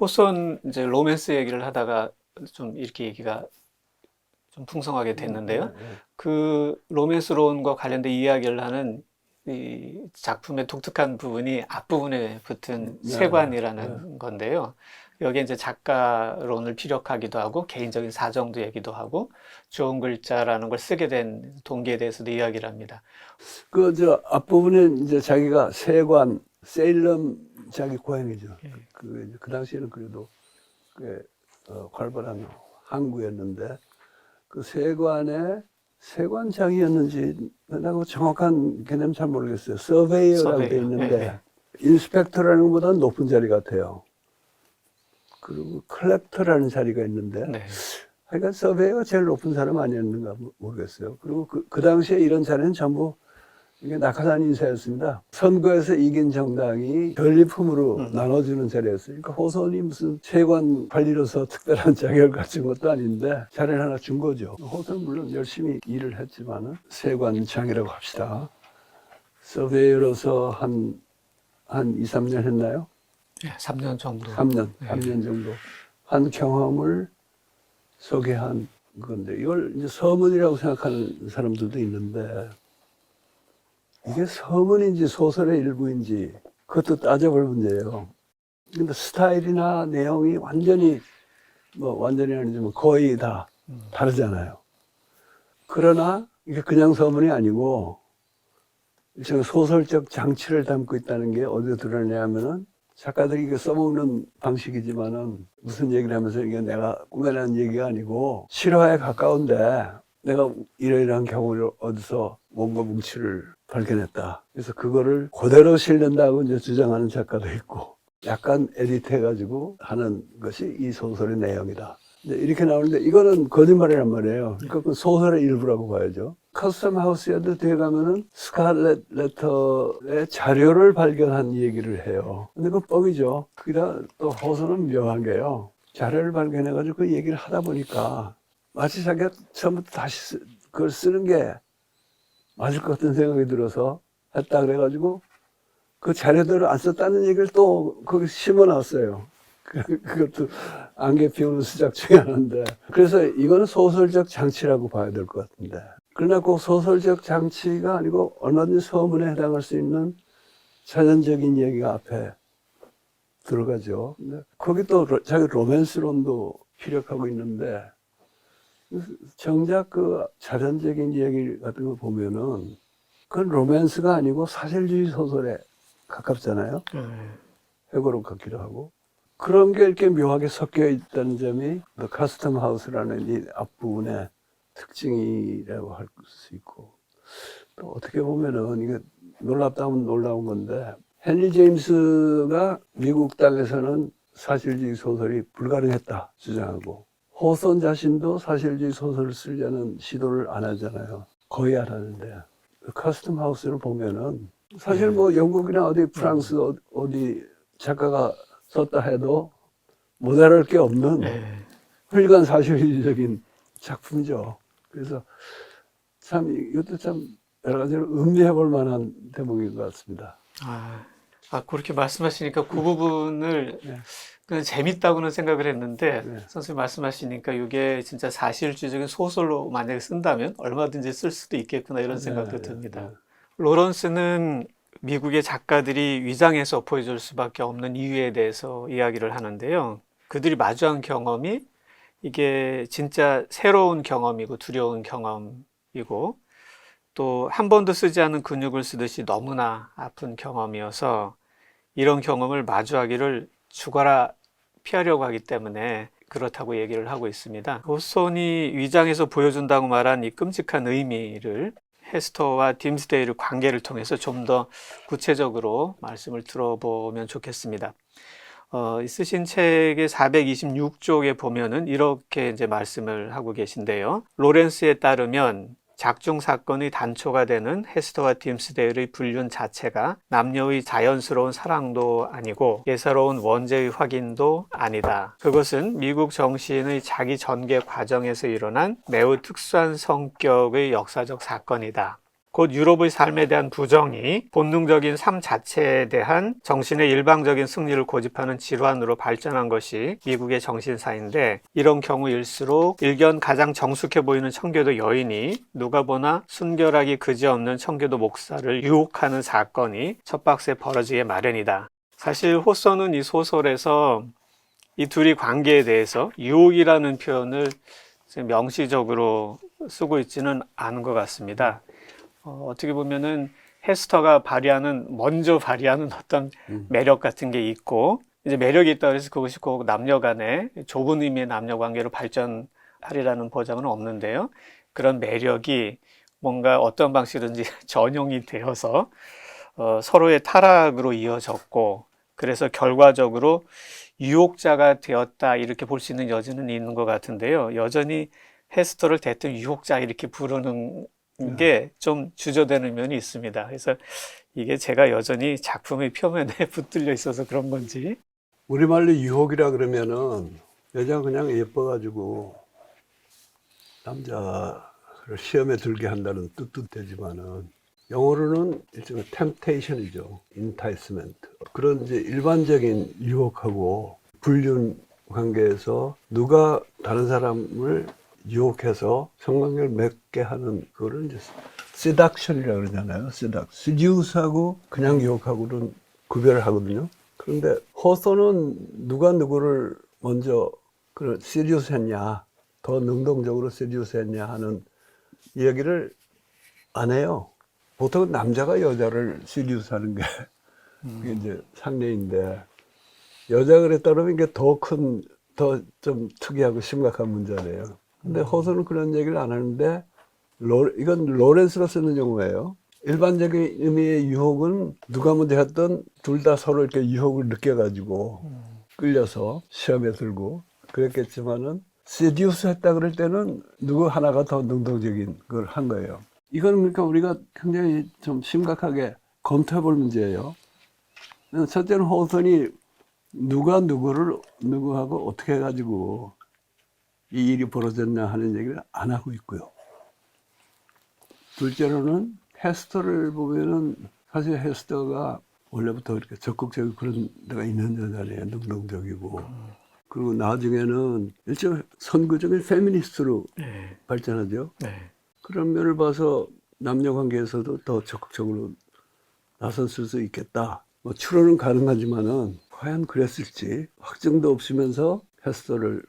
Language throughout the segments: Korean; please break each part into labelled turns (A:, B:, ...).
A: 호손 이제 로맨스 얘기를 하다가 좀 이렇게 얘기가 좀 풍성하게 됐는데요.
B: 네.
A: 그 로맨스론과 관련된 이야기를 하는 이 작품의 독특한 부분이 앞부분에 붙은
B: 네, 네.
A: 세관이라는 건데요. 여기에 이제 작가론을 피력하기도 하고 개인적인 사정도 얘기도 하고 좋은 글자라는 걸 쓰게 된 동기에 대해서도 이야기를 합니다.
B: 저 앞부분에 이제 자기가 세관, 세일럼 자기 고향이죠.
A: 예.
B: 그 당시에는 그래도 꽤 활발한 항구였는데 그 세관장이었는지 나도 정확한 개념 잘 모르겠어요. 서베이어라고 돼
A: 서베이어.
B: 있는데
A: 예,
B: 인스펙터라는 것보다는 높은 자리 같아요. 그리고 컬렉터라는 자리가 있는데
A: 네.
B: 하여간 서베이어가 제일 높은 사람 아니었는가 모르겠어요. 그리고 그 당시에 이런 자리는 전부 이게 낙하산 인사였습니다. 선거에서 이긴 정당이 전리품으로 나눠주는 자리였어요. 그러니까 호선이 무슨 세관 관리로서 특별한 자격을 가진 것도 아닌데 자리를 하나 준 거죠. 호선은 물론 열심히 일을 했지만은 세관장이라고 합시다. 서베이어로서 한 2, 3년 했나요?
A: 예, 3년 정도.
B: 3년 정도 한 경험을 소개한 건데 이걸 이제 서문이라고 생각하는 사람들도 있는데 이게 서문인지 소설의 일부인지 그것도 따져볼 문제예요. 근데 스타일이나 내용이 완전히 완전히 아니지만 거의 다 다르잖아요. 그러나 이게 그냥 서문이 아니고 일종의 소설적 장치를 담고 있다는 게 어디에 드러나냐면은 작가들이 이게 써먹는 방식이지만은 무슨 얘기를 하면서 이게 내가 꾸며낸 얘기가 아니고 실화에 가까운데 내가 이러이러한 경우를 어디서 뭔가 뭉치를 발견했다. 그래서 그거를 그대로 실른다고 이제 주장하는 작가도 있고 약간 에디트해가지고 하는 것이 이 소설의 내용이다. 이렇게 나오는데 이거는 거짓말이란 말이에요. 그러니까 그 소설의 일부라고 봐야죠. 커스텀 하우스에도 뒤에 가면은 스칼렛 레터의 자료를 발견한 얘기를 해요. 근데 그건 뻥이죠. 그기다 또 호소는 묘한 게요. 자료를 발견해가지고 그 얘기를 하다 보니까 마치 자기가 처음부터 다시 그걸 쓰는 게 맞을 것 같은 생각이 들어서 했다 그래가지고 그 자료대로 안 썼다는 얘기를 또 거기 심어 놨어요. 그것도 안개 피우는 수작 중에 하나인데. 그래서 이거는 소설적 장치라고 봐야 될 것 같은데. 그러나 그 소설적 장치가 아니고 얼마든지 서문에 해당할 수 있는 자연적인 얘기가 앞에 들어가죠. 근데 거기 또 자기 로맨스론도 피력하고 있는데 정작 그 자연적인 얘기 같은 거 보면은 그건 로맨스가 아니고 사실주의 소설에 가깝잖아요. 회고록 같기도 하고. 그런 게 이렇게 묘하게 섞여 있다는 점이 The Custom House라는 이 앞부분의 특징이라고 할 수 있고 또 어떻게 보면은 이게 놀랍다면 놀라운 건데 헨리 제임스가 미국 땅에서는 사실주의 소설이 불가능했다 주장하고 호선 자신도 사실주의 소설을 쓰려는 시도를 안 하잖아요. 거의 안 하는데 커스텀 하우스를 보면은 사실 뭐 영국이나 어디 프랑스 어디 작가가 썼다 해도 모자랄 게 없는 훌륭한 사실적인 작품이죠. 그래서 참 이것도 참 여러 가지로 음미해 볼 만한 대목인 것 같습니다.
A: 그렇게 말씀하시니까 그 부분을
B: 네.
A: 그냥 재밌다고는 생각을 했는데
B: 네.
A: 선생님 말씀하시니까 이게 진짜 사실주의적인 소설로 만약에 쓴다면 얼마든지 쓸 수도 있겠구나 이런 생각도 듭니다. 로런스는 미국의 작가들이 위장해서 보여줄 수밖에 없는 이유에 대해서 이야기를 하는데요. 그들이 마주한 경험이 이게 진짜 새로운 경험이고 두려운 경험이고 또 한 번도 쓰지 않은 근육을 쓰듯이 너무나 아픈 경험이어서 이런 경험을 마주하기를 죽어라 피하려고 하기 때문에 그렇다고 얘기를 하고 있습니다. 호손이 위장해서 보여준다고 말한 이 끔찍한 의미를 헤스터와 딤스데이의 관계를 통해서 좀 더 구체적으로 말씀을 들어보면 좋겠습니다. 쓰신 책의 426쪽에 보면은 이렇게 이제 말씀을 하고 계신데요. 로렌스에 따르면 작중 사건의 단초가 되는 헤스터와 딤스데일의 불륜 자체가 남녀의 자연스러운 사랑도 아니고 예사로운 원죄의 확인도 아니다. 그것은 미국 정치인의 자기 전개 과정에서 일어난 매우 특수한 성격의 역사적 사건이다. 곧 유럽의 삶에 대한 부정이 본능적인 삶 자체에 대한 정신의 일방적인 승리를 고집하는 질환으로 발전한 것이 미국의 정신사인데, 이런 경우일수록 일견 가장 정숙해 보이는 청교도 여인이 누가 보나 순결하기 그지없는 청교도 목사를 유혹하는 사건이 첫 박스에 벌어지게 마련이다. 사실 호소는 이 소설에서 이 둘이 관계에 대해서 유혹이라는 표현을 명시적으로 쓰고 있지는 않은 것 같습니다. 어떻게 보면은 헤스터가 먼저 발휘하는 어떤 매력 같은 게 있고, 이제 매력이 있다고 해서 그것이 꼭 남녀 간의 좁은 의미의 남녀 관계로 발전하리라는 보장은 없는데요. 그런 매력이 뭔가 어떤 방식이든지 전용이 되어서 서로의 타락으로 이어졌고, 그래서 결과적으로 유혹자가 되었다, 이렇게 볼 수 있는 여지는 있는 것 같은데요. 여전히 헤스터를 대뜸 유혹자 이렇게 부르는 게 좀 주저되는 면이 있습니다. 그래서 이게 제가 여전히 작품의 표면에 붙들려 있어서 그런 건지.
B: 우리말로 유혹이라 그러면은 여자가 그냥 예뻐가지고 남자를 시험에 들게 한다는 뜻도 되지만은, 영어로는 일종의 temptation이죠. enticement. 그런 이제 일반적인 유혹하고 불륜 관계에서 누가 다른 사람을 유혹해서 성관계를 맺게 하는 그거를 이제 seduction이라고 그러잖아요. seduce하고 그냥 유혹하고는 구별을 하거든요. 그런데 호소는 누가 누구를 먼저 seduce 했냐, 더 능동적으로 seduce 했냐 하는 이야기를 안 해요. 보통 남자가 여자를 seduce 하는 게 그게 이제 상례인데, 여자가 그랬다 그러면 이게 더 좀 특이하고 심각한 문제네요. 근데 호소는 그런 얘기를 안 하는데, 이건 로렌스가 쓰는 용어예요. 일반적인 의미의 유혹은 누가 먼저 했던 둘 다 서로 이렇게 유혹을 느껴가지고 끌려서 시험에 들고 그랬겠지만은, seduce 했다 그럴 때는 누구 하나가 더 능동적인 걸 한 거예요. 이건 그러니까 우리가 굉장히 좀 심각하게 검토해 볼 문제예요. 첫째는 호선이 누가 누구하고 어떻게 해가지고 이 일이 벌어졌냐 하는 얘기를 안 하고 있고요. 둘째로는 헤스터를 보면은, 사실 헤스터가 원래부터 이렇게 적극적이고 그런 데가 있는 여자네요. 능동적이고. 그리고 나중에는 일종의 선구적인 페미니스트로 발전하죠. 그런 면을 봐서 남녀 관계에서도 더 적극적으로 나섰을 수 있겠다. 뭐 추론은 가능하지만은 과연 그랬을지 확증도 없으면서 헤스터를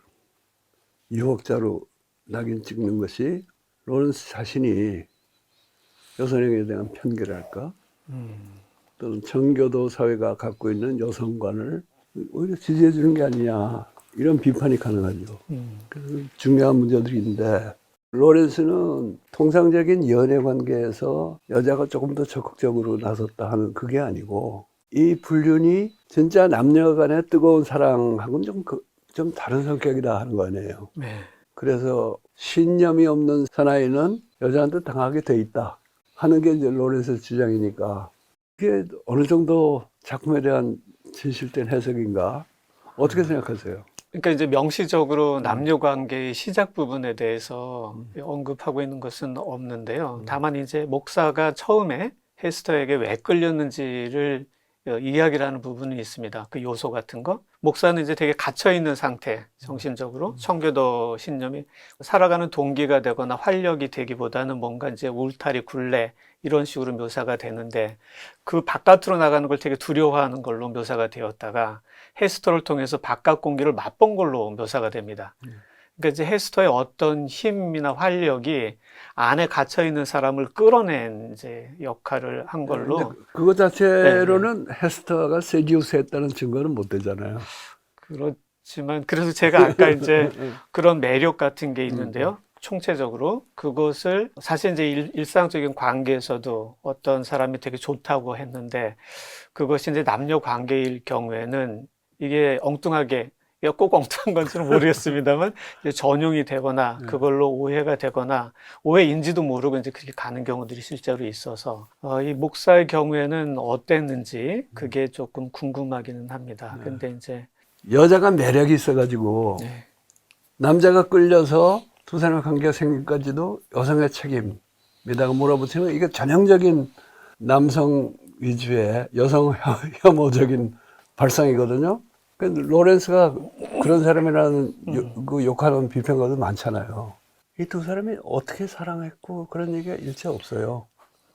B: 유혹자로 낙인 찍는 것이 로렌스 자신이 여성에 대한 편견이랄까, 또는 청교도 사회가 갖고 있는 여성관을 오히려 지지해 주는 게 아니냐, 이런 비판이 가능하죠. 그래서 중요한 문제들인데, 로렌스는 통상적인 연애 관계에서 여자가 조금 더 적극적으로 나섰다 하는 그게 아니고, 이 불륜이 진짜 남녀 간의 뜨거운 사랑하고는 좀 다른 성격이다 하는 거 아니에요. 그래서 신념이 없는 사나이는 여자한테 당하게 돼 있다 하는 게 이제 로렌스의 주장이니까, 그게 어느 정도 작품에 대한 진실된 해석인가? 어떻게 생각하세요?
A: 그러니까 이제 명시적으로 남녀 관계의 시작 부분에 대해서 언급하고 있는 것은 없는데요. 다만 이제 목사가 처음에 헤스터에게 왜 끌렸는지를 이야기를 하는 부분이 있습니다. 그 요소 같은 거. 목사는 이제 되게 갇혀 있는 상태, 정신적으로 청교도 신념이 살아가는 동기가 되거나 활력이 되기보다는 뭔가 이제 울타리, 굴레 이런 식으로 묘사가 되는데, 그 바깥으로 나가는 걸 되게 두려워하는 걸로 묘사가 되었다가 헤스터를 통해서 바깥 공기를 맛본 걸로 묘사가 됩니다. 그러니까 이제 헤스터의 어떤 힘이나 활력이 안에 갇혀 있는 사람을 끌어낸 이제 역할을 한 걸로.
B: 그것 자체로는 헤스터가 세듀스했다는 증거는 못 되잖아요.
A: 그렇지만 그래서 제가 아까 이제 그런 매력 같은 게 있는데요. 총체적으로 그것을 사실 이제 일상적인 관계에서도 어떤 사람이 되게 좋다고 했는데, 그것이 이제 남녀 관계일 경우에는 이게 엉뚱하게, 꼭 엉뚱한 건지는 모르겠습니다만 이제 전용이 되거나 그걸로 오해가 되거나 오해인지도 모르고 이제 그렇게 가는 경우들이 실제로 있어서 이 목사의 경우에는 어땠는지 그게 조금 궁금하기는 합니다. 근데 이제
B: 여자가 매력이 있어가지고 남자가 끌려서 두 사람의 관계가 생기기까지도 여성의 책임, 미다가 몰아붙이면 이게 전형적인 남성 위주의 여성 혐오적인 발상이거든요. 로렌스가 그런 사람이라는 그 욕하는 비평가도 많잖아요. 이 두 사람이 어떻게 사랑했고 그런 얘기가 일체 없어요.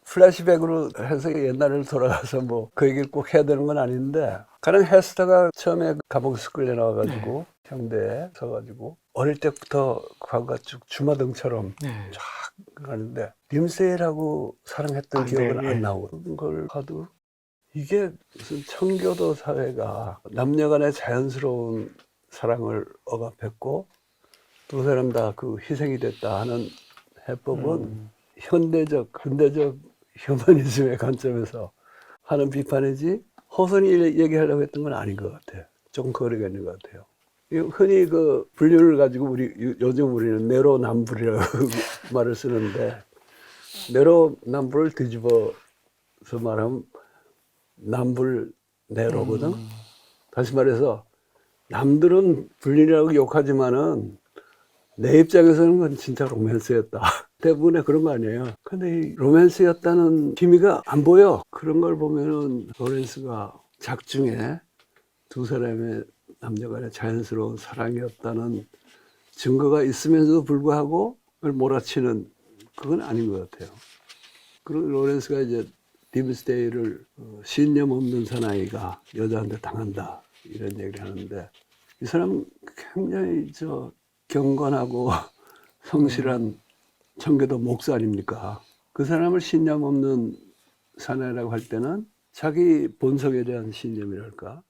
B: 플래시백으로 해서 옛날을 돌아가서 뭐 그 얘기를 꼭 해야 되는 건 아닌데, 가령 헤스터가 처음에 감옥에서 끌려 나와가지고 형대에 서가지고 어릴 때부터 과거가 쭉 주마등처럼
A: 네.
B: 쫙 가는데 림세이라고 사랑했던 기억은
A: 네,
B: 안 나오고, 그걸 봐도 이게 무슨 청교도 사회가 남녀간의 자연스러운 사랑을 억압했고 두 사람 다 그 희생이 됐다 하는 해법은 현대적, 근대적 휴머니즘의 관점에서 하는 비판이지 허선이 얘기하려고 했던 건 아닌 것 같아요. 조금 거리가 있는 것 같아요. 흔히 그 분류를 가지고 요즘 우리는 내로남불이라고 말을 쓰는데, 내로남불을 뒤집어서 말하면 남불 내로거든. 다시 말해서 남들은 불륜이라고 욕하지만은 내 입장에서는 그건 진짜 로맨스였다. 대부분의 그런 거 아니에요. 근데 이 로맨스였다는 기미가 안 보여. 그런 걸 보면은 로렌스가 작중에 두 사람의 남녀간의 자연스러운 사랑이었다는 증거가 있으면서도 불구하고 그걸 몰아치는, 그건 아닌 것 같아요. 그리고 로렌스가 이제 딤스데이를 신념 없는 사나이가 여자한테 당한다 이런 얘기를 하는데, 이 사람 굉장히 경건하고 성실한 청교도 목사 아닙니까? 그 사람을 신념 없는 사나이라고 할 때는 자기 본성에 대한 신념이랄까,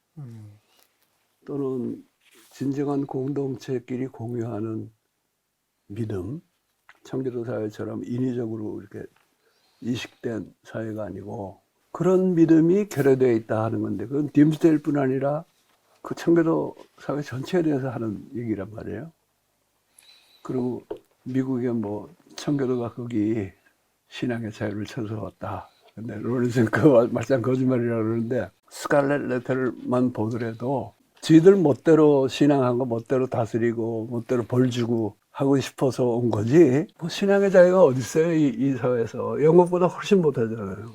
B: 또는 진정한 공동체끼리 공유하는 믿음, 청교도 사회처럼 인위적으로 이렇게 이식된 사회가 아니고 그런 믿음이 결여되어 있다 하는 건데, 그건 딤스데일 뿐 아니라 그 청교도 사회 전체에 대해서 하는 얘기란 말이에요. 그리고 미국의 뭐 청교도가 거기 신앙의 자유를 쳐서왔다. 근데 로렌스는 그 말짱 거짓말이라고 그러는데, 스칼렛 레터를만 보더라도 지들 멋대로 신앙하고 멋대로 다스리고 멋대로 벌 주고 하고 싶어서 온 거지, 뭐 신앙의 자유가 어디 있어요, 이 사회에서. 영국보다 훨씬 못하잖아요.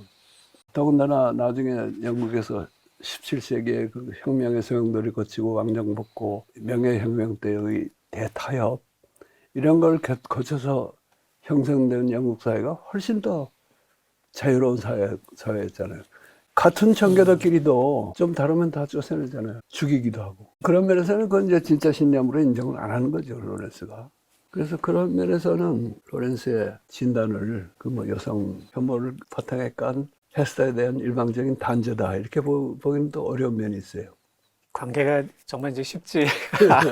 B: 더군다나 나중에 영국에서 17세기에 그 혁명의 소용돌이 거치고 왕정 벗고 명예혁명 때의 대타협, 이런 걸 거쳐서 형성된 영국 사회가 훨씬 더 자유로운 사회였잖아요. 같은 청교도끼리도 좀 다르면 다 쫓아내잖아요. 죽이기도 하고. 그런 면에서는 그건 이제 진짜 신념으로 인정을 안 하는 거죠, 로렌스가. 그래서 그런 면에서는 로렌스의 진단을 그 뭐 여성 혐오를 바탕에 깐 헤스터에 대한 일방적인 단죄다 이렇게 보기는 또 어려운 면이 있어요.
A: 관계가 정말 이제 쉽지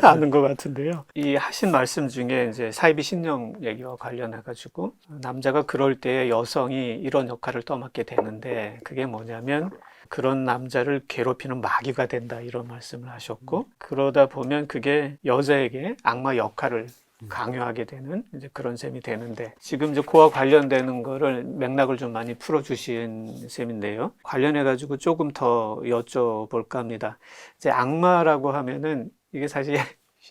A: 않은 것 같은데요. 이 하신 말씀 중에 이제 사이비 신령 얘기와 관련해가지고 남자가 그럴 때 여성이 이런 역할을 떠맡게 되는데, 그게 뭐냐면 그런 남자를 괴롭히는 마귀가 된다 이런 말씀을 하셨고, 그러다 보면 그게 여자에게 악마 역할을 강요하게 되는 이제 그런 셈이 되는데, 지금 이제 그와 관련되는 거를 맥락을 좀 많이 풀어주신 셈인데요. 관련해가지고 조금 더 여쭤볼까 합니다. 이제 악마라고 하면은 이게 사실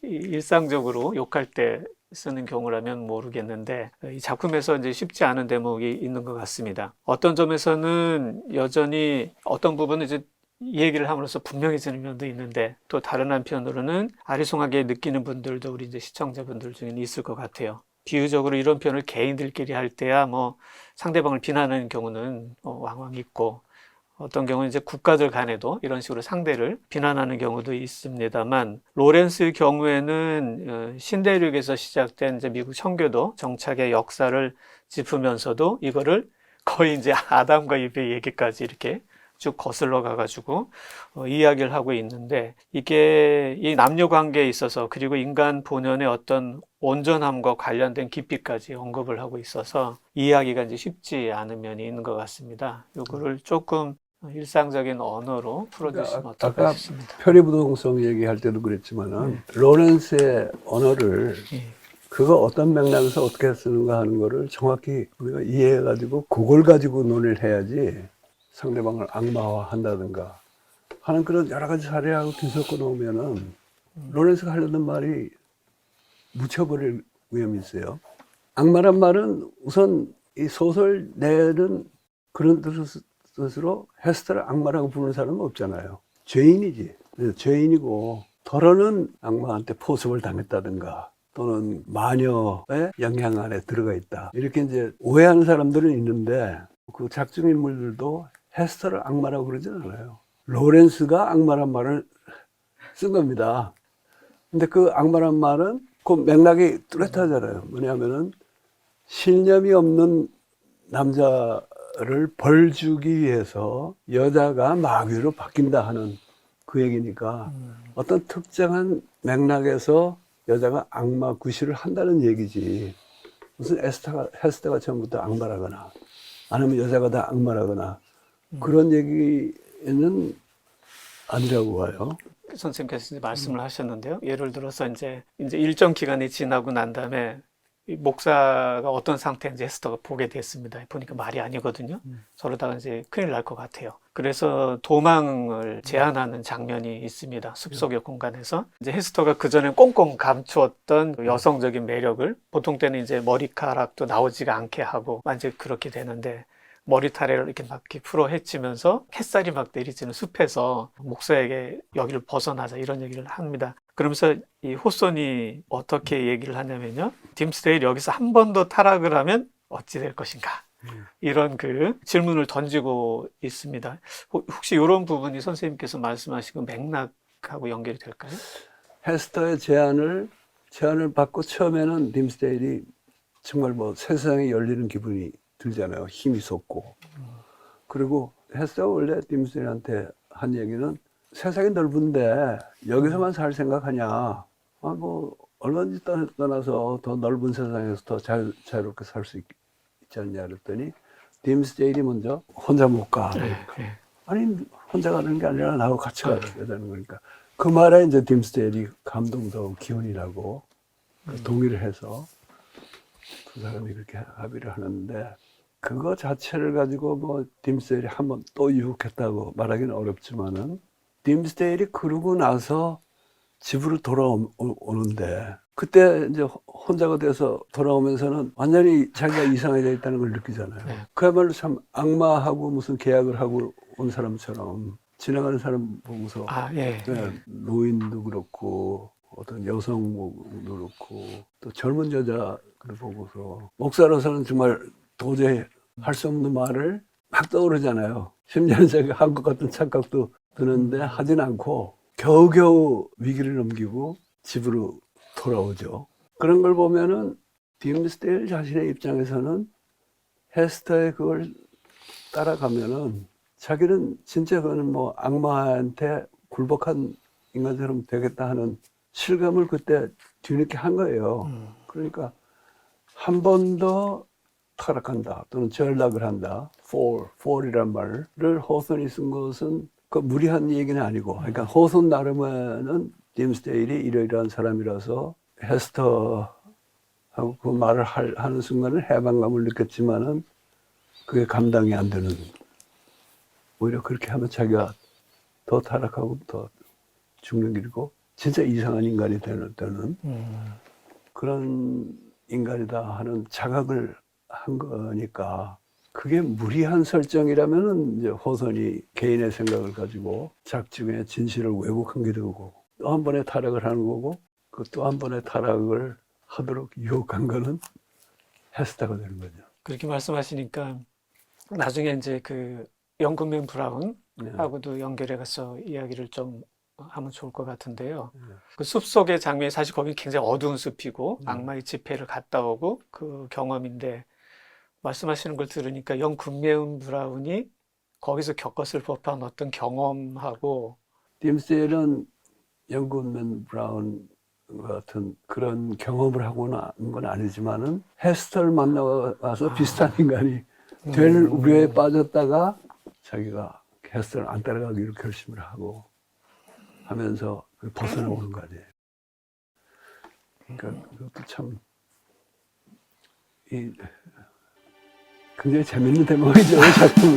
A: 일상적으로 욕할 때 쓰는 경우라면 모르겠는데, 이 작품에서 이제 쉽지 않은 대목이 있는 것 같습니다. 어떤 점에서는 여전히 어떤 부분은 이제 이 얘기를 함으로써 분명해지는 면도 있는데, 또 다른 한편으로는 아리송하게 느끼는 분들도 우리 이제 시청자분들 중에는 있을 것 같아요. 비유적으로 이런 표현을 개인들끼리 할 때야 뭐 상대방을 비난하는 경우는 왕왕 있고, 어떤 경우는 이제 국가들 간에도 이런 식으로 상대를 비난하는 경우도 있습니다만, 로렌스의 경우에는 신대륙에서 시작된 이제 미국 청교도 정착의 역사를 짚으면서도 이거를 거의 이제 아담과 이브의 얘기까지 이렇게 쭉 거슬러 가가지고 이야기를 하고 있는데, 이게 이 남녀 관계에 있어서 그리고 인간 본연의 어떤 온전함과 관련된 깊이까지 언급을 하고 있어서 이야기가 이제 쉽지 않은 면이 있는 것 같습니다. 이거를 조금 일상적인 언어로 풀어주시면 어떨까
B: 아까
A: 싶습니다.
B: 표리부동성 얘기할 때도 그랬지만은 로렌스의 언어를 그거 어떤 맥락에서 어떻게 쓰는가 하는 거를 정확히 우리가 이해해가지고 그걸 가지고 논의를 해야지, 상대방을 악마화한다든가 하는 그런 여러 가지 사례하고 뒤섞어 놓으면은 로렌스가 하려는 말이 묻혀버릴 위험이 있어요. 악마란 말은 우선 이 소설 내는 그런 뜻으로 헤스터를 악마라고 부르는 사람은 없잖아요. 죄인이지. 그래서 죄인이고 더러는 악마한테 포섭을 당했다든가 또는 마녀의 영향 안에 들어가 있다. 이렇게 이제 오해하는 사람들은 있는데 그 작중 인물들도 헤스터를 악마라고 그러진 않아요. 로렌스가 악마란 말을 쓴 겁니다. 근데 그 악마란 말은 그 맥락이 뚜렷하잖아요. 뭐냐면은 신념이 없는 남자를 벌 주기 위해서 여자가 마귀로 바뀐다 하는 그 얘기니까 어떤 특정한 맥락에서 여자가 악마 구실을 한다는 얘기지. 무슨 헤스터가 처음부터 악마라거나 아니면 여자가 다 악마라거나 그런 얘기는 아니라고 봐요.
A: 선생님께서 이제 말씀을 하셨는데요. 예를 들어서 이제 일정 기간이 지나고 난 다음에 이 목사가 어떤 상태인지 헤스터가 보게 됐습니다. 보니까 말이 아니거든요. 저러다가 이제 큰일 날 것 같아요. 그래서 도망을 제안하는 장면이 있습니다. 숲속의 공간에서. 이제 헤스터가 그전에 꽁꽁 감추었던 그 여성적인 매력을 보통 때는 이제 머리카락도 나오지가 않게 하고 완전히 그렇게 되는데 머리타래를 이렇게 막 이렇게 풀어 헤치면서 햇살이 막 내리쬐는 숲에서 목사에게 여기를 벗어나자 이런 얘기를 합니다. 그러면서 이 호손이 어떻게 얘기를 하냐면요. 딤스데일 여기서 한 번 더 타락을 하면 어찌 될 것인가. 이런 그 질문을 던지고 있습니다. 혹시 이런 부분이 선생님께서 말씀하신 그 맥락하고 연결이 될까요?
B: 헤스터의 제안을 받고 처음에는 딤스데일이 정말 뭐 세상이 열리는 기분이 들잖아요. 힘이 솟고. 그리고 헤스터가 원래 딤스데일한테 한 얘기는 세상이 넓은데 여기서만 살 생각하냐. 뭐 얼마든지 떠나서 더 넓은 세상에서 더 자유롭게 살 수 있지 않냐 그랬더니 딤스데일이 먼저 혼자 못 가. 아니 혼자 가는 게 아니라 나하고 같이 가야 되는 거니까. 그 말에 이제 딤스데일이 감동도 기운이 나고 동의를 해서 두 사람이 그렇게 합의를 하는데 그거 자체를 가지고 뭐 딤스데일이 한번 또 유혹했다고 말하기는 어렵지만은 딤스데일이 그러고 나서 집으로 돌아오는데 그때 이제 혼자가 돼서 돌아오면서는 완전히 자기가 이상해져 있다는 걸 느끼잖아요.
A: 네.
B: 그야말로 참 악마하고 무슨 계약을 하고 온 사람처럼 지나가는 사람 보고서
A: 예.
B: 노인도 그렇고 어떤 여성도 그렇고 또 젊은 여자를 보고서 목사로서는 정말 도저히 할 수 없는 말을 막 떠오르잖아요. 심지어는 자기가 한 것 같은 착각도 드는데 하진 않고 겨우겨우 위기를 넘기고 집으로 돌아오죠. 그런 걸 보면은 딤스데일 자신의 입장에서는 헤스터의 그걸 따라가면은 자기는 진짜 그거는 뭐 악마한테 굴복한 인간처럼 되겠다 하는 실감을 그때 뒤늦게 한 거예요. 그러니까 한 번 더 타락한다 또는 전락을 한다. fall이란 말을 호손이 쓴 것은 그 무리한 얘기는 아니고, 그러니까 호손 나름에는 딤스데일이 이러이러한 사람이라서 헤스터하고 그 말을 하는 순간은 해방감을 느꼈지만은 그게 감당이 안 되는, 오히려 그렇게 하면 자기가 더 타락하고 더 죽는 길이고 진짜 이상한 인간이 되는 그런 인간이다 하는 자각을 한 거니까 그게 무리한 설정이라면은 이제 호선이 개인의 생각을 가지고 작중의 진실을 왜곡한 게 되고 또 한 번의 타락을 하는 거고 그 또 한 번의 타락을 하도록 유혹한 거는 헤스터가 되는 거죠.
A: 그렇게 말씀하시니까 나중에 이제 그 영국맨 브라운하고도 연결해서 이야기를 좀 하면 좋을 것 같은데요. 그 숲속의 장면이 사실 거기 굉장히 어두운 숲이고 악마의 집회를 갔다 오고 그 경험인데 말씀하시는 걸 들으니까 영국맨 브라운이 거기서 겪었을 법한 어떤 경험하고
B: 딤스데일은 영국맨 브라운 같은 그런 경험을 하고 난 건 아니지만은 헤스터를 만나서 비슷한 인간이 될 우려에 빠졌다가 자기가 헤스터를 안 따라가기로 결심을 하고 하면서 벗어나오는 거 아니에요. 그러니까 그것도 참 굉장히 재밌는 대목이죠, 작품에.